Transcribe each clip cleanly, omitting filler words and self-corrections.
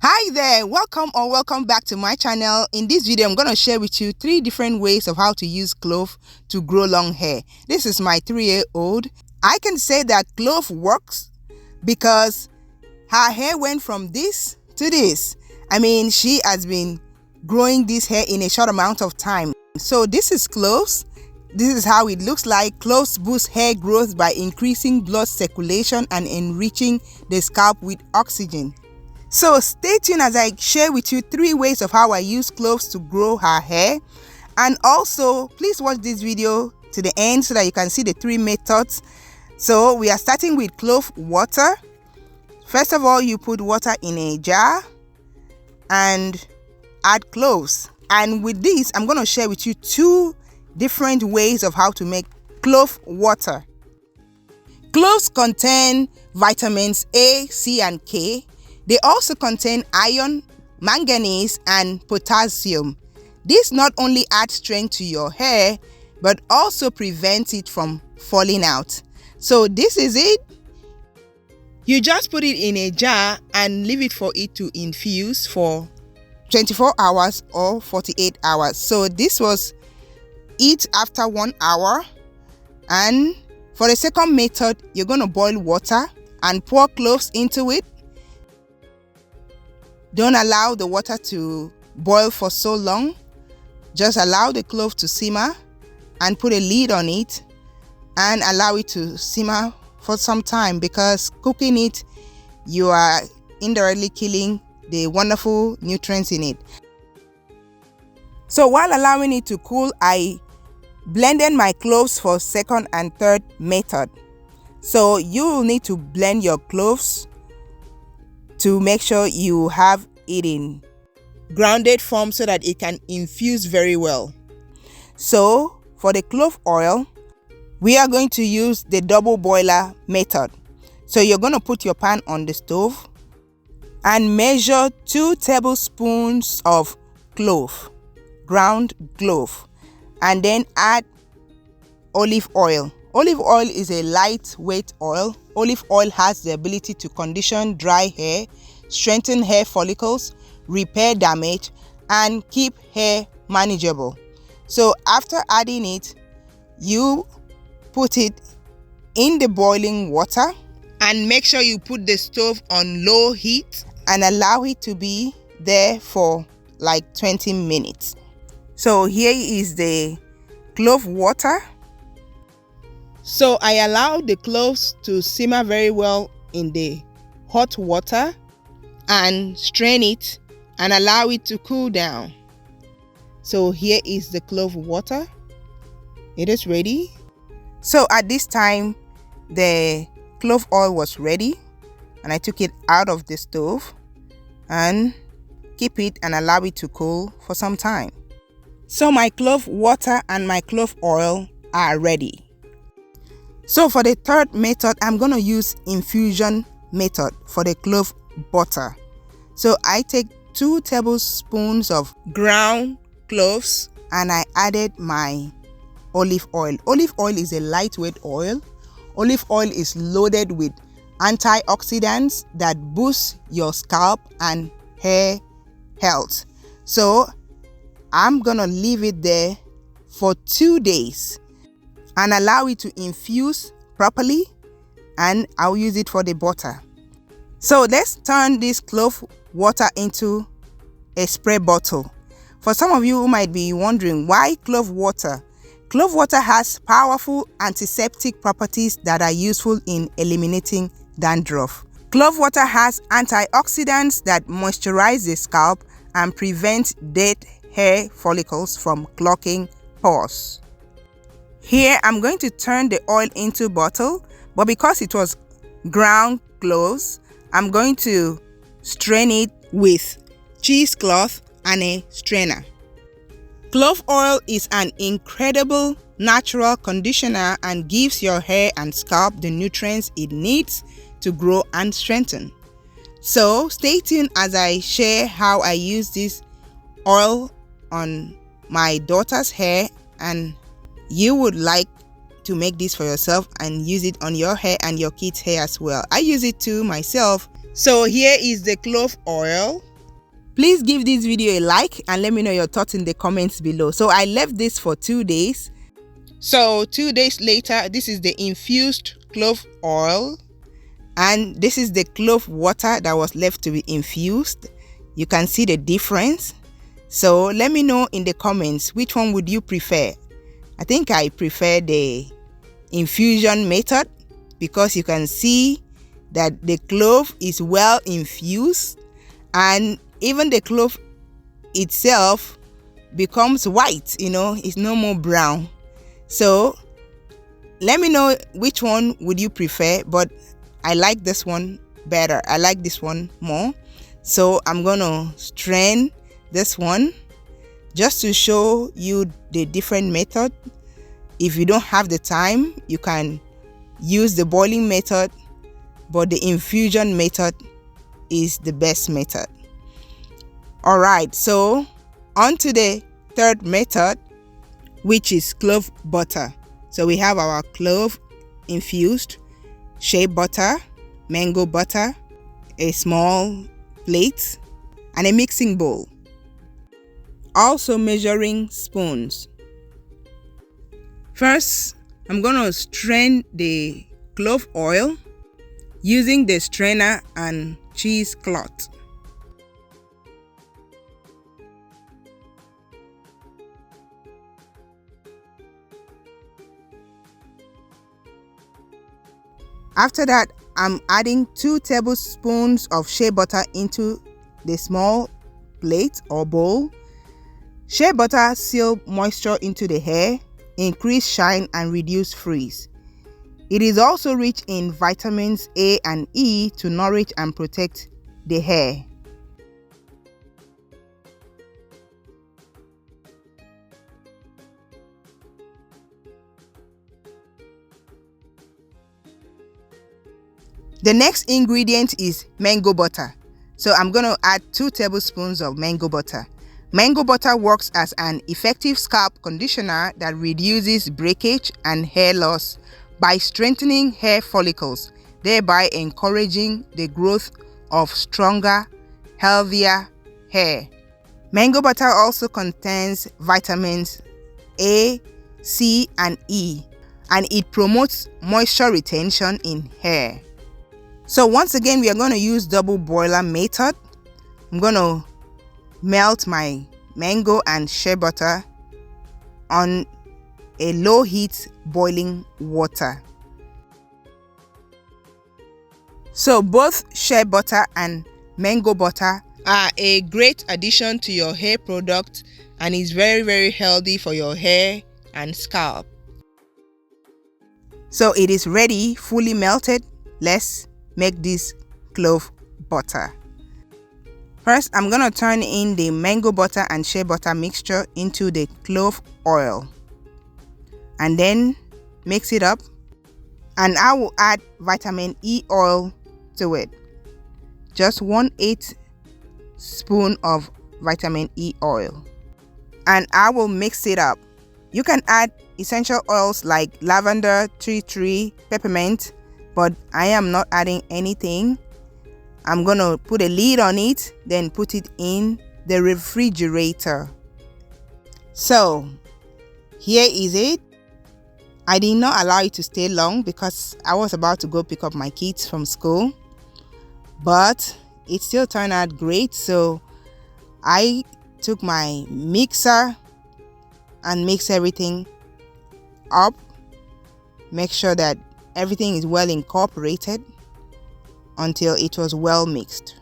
Hi there, welcome back to my channel. In this video I'm going to share with you 3 different ways of how to use clove to grow long hair. This is my 3-year-old. I can say that clove works because her hair went from this to this. I mean, she has been growing this hair in a short amount of time. So this is cloves. This is how it looks like. Cloves boost hair growth by increasing blood circulation and enriching the scalp with oxygen. So stay tuned as I share with you 3 ways of how I use cloves to grow her hair. And also, please watch this video to the end so that you can see the 3 methods. So we are starting with clove water. First of all, you put water in a jar and add cloves. And with this, I'm going to share with you 2 different ways of how to make clove water. Cloves contain vitamins A, C, and K. They also contain iron, manganese, and potassium. This not only adds strength to your hair, but also prevents it from falling out. So this is it. You just put it in a jar and leave it for it to infuse for 24 hours or 48 hours. So this was it after 1 hour. And for the second method, you're going to boil water and pour cloves into it. Don't allow the water to boil for so long. Just allow the clove to simmer and put a lid on it and allow it to simmer for some time, because cooking it, you are indirectly killing the wonderful nutrients in it. So while allowing it to cool, I blended my cloves for second and third method. So you will need to blend your cloves to make sure you have it in grounded form so that it can infuse very well. So for the clove oil, we are going to use the double boiler method. So you're going to put your pan on the stove and measure 2 tablespoons of clove, ground clove, and then add olive oil. Olive oil is a lightweight oil. Olive oil has the ability to condition dry hair, strengthen hair follicles, repair damage, and keep hair manageable. So after adding it, you put it in the boiling water and make sure you put the stove on low heat and allow it to be there for like 20 minutes. So here is the clove water. So I allowed the cloves to simmer very well in the hot water and strain it and allow it to cool down. So here is the clove water. It is ready. So at this time, the clove oil was ready and I took it out of the stove and keep it and allow it to cool for some time. So my clove water and my clove oil are ready. So for the third method, I'm going to use infusion method for the clove butter. So I take 2 tablespoons of ground cloves and I added my olive oil. Olive oil is a lightweight oil. Olive oil is loaded with antioxidants that boost your scalp and hair health. So I'm going to leave it there for 2 days and allow it to infuse properly, and I'll use it for the butter. So let's turn this clove water into a spray bottle. For some of you who might be wondering, why clove water? Clove water has powerful antiseptic properties that are useful in eliminating dandruff. Clove water has antioxidants that moisturize the scalp and prevent dead hair follicles from clogging pores. Here I'm going to turn the oil into bottle, but because it was ground cloves, I'm going to strain it with cheesecloth and a strainer. Clove oil is an incredible natural conditioner and gives your hair and scalp the nutrients it needs to grow and strengthen. So stay tuned as I share how I use this oil on my daughter's hair, and you would like to make this for yourself and use it on your hair and your kids' hair as well. I use it to myself So here is the clove oil. Please give this video a like and let me know your thoughts in the comments below. So I left this for 2 days. So 2 days later, this is the infused clove oil. And this is the clove water that was left to be infused. You can see the difference. So let me know in the comments, which one would you prefer? I think I prefer the infusion method because you can see that the clove is well infused and even the clove itself becomes white, it's no more brown. So let me know which one would you prefer, but I like this one better. I like this one more. So I'm gonna strain this one just to show you the different method. If you don't have the time, you can use the boiling method, but the infusion method is the best method. Alright, so on to the third method, which is clove butter. So we have our clove infused, shea butter, mango butter, a small plate, and a mixing bowl. Also measuring spoons. First, I'm going to strain the clove oil using the strainer and cheesecloth. After that, I'm adding 2 tablespoons of shea butter into the small plate or bowl. Shea butter seals moisture into the hair, increase shine and reduce frizz. It is also rich in vitamins A and E to nourish and protect the hair. The next ingredient is mango butter. So I'm going to add 2 tablespoons of mango butter. Mango butter works as an effective scalp conditioner that reduces breakage and hair loss by strengthening hair follicles, thereby encouraging the growth of stronger, healthier hair. Mango butter also contains vitamins A, C, and E, and it promotes moisture retention in hair. So once again, we are going to use double boiler method. I'm going to melt my mango and shea butter on a low heat boiling water. So both shea butter and mango butter are a great addition to your hair product and is very healthy for your hair and scalp. So it is ready, fully melted. Let's make this clove butter. First, I'm going to turn in the mango butter and shea butter mixture into the clove oil and then mix it up, and I will add vitamin E oil to it. Just 1/8 spoon of vitamin E oil, and I will mix it up. You can add essential oils like lavender, tea tree, peppermint, but I am not adding anything. I'm gonna put a lid on it, then put it in the refrigerator. So here is it. I did not allow it to stay long because I was about to go pick up my kids from school, but it still turned out great. So I took my mixer and mixed everything up. Make sure that everything is well incorporated until it was well mixed.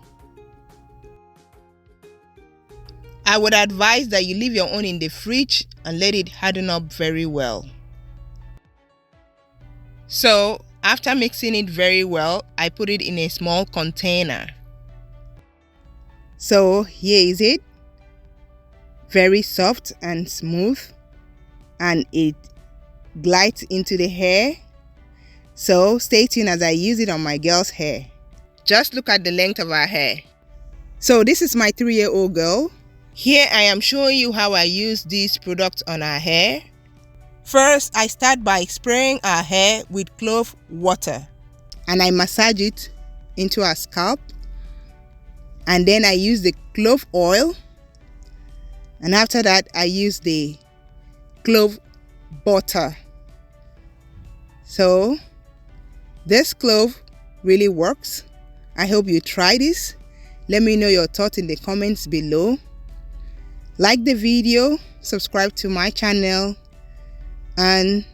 I would advise that you leave your own in the fridge and let it harden up very well. So after mixing it very well, I put it in a small container. So here is it. Very soft and smooth, and it glides into the hair. So stay tuned as I use it on my girl's hair. Just look at the length of her hair. So this is my 3-year-old girl. Here I am showing you how I use this product on her hair. First, I start by spraying her hair with clove water, and I massage it into her scalp and then I use the clove oil, and after that I use the clove butter. So this clove really works. I hope you try this. Let me know your thoughts in the comments below. Like the video, subscribe to my channel, and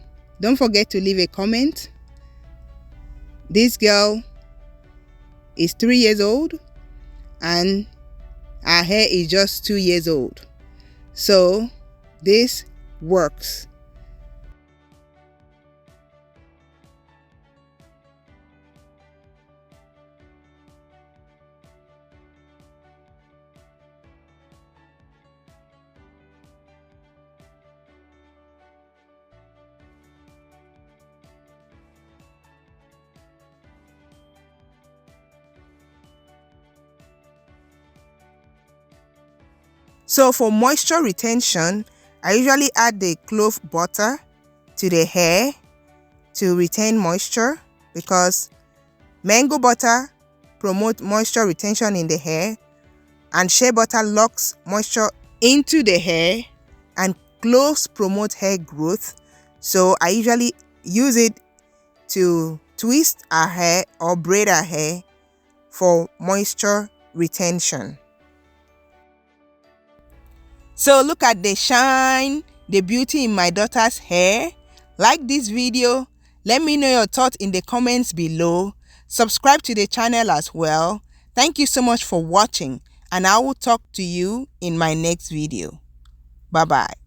don't forget to leave a comment. This girl is 3 years old and her hair is just 2 years old. So this works. So for moisture retention, I usually add the clove butter to the hair to retain moisture, because mango butter promotes moisture retention in the hair, and shea butter locks moisture into the hair, and cloves promote hair growth. So I usually use it to twist our hair or braid our hair for moisture retention. So look at the shine, the beauty in my daughter's hair. Like this video, let me know your thoughts in the comments below. Subscribe to the channel as well. Thank you so much for watching, and I will talk to you in my next video. Bye bye.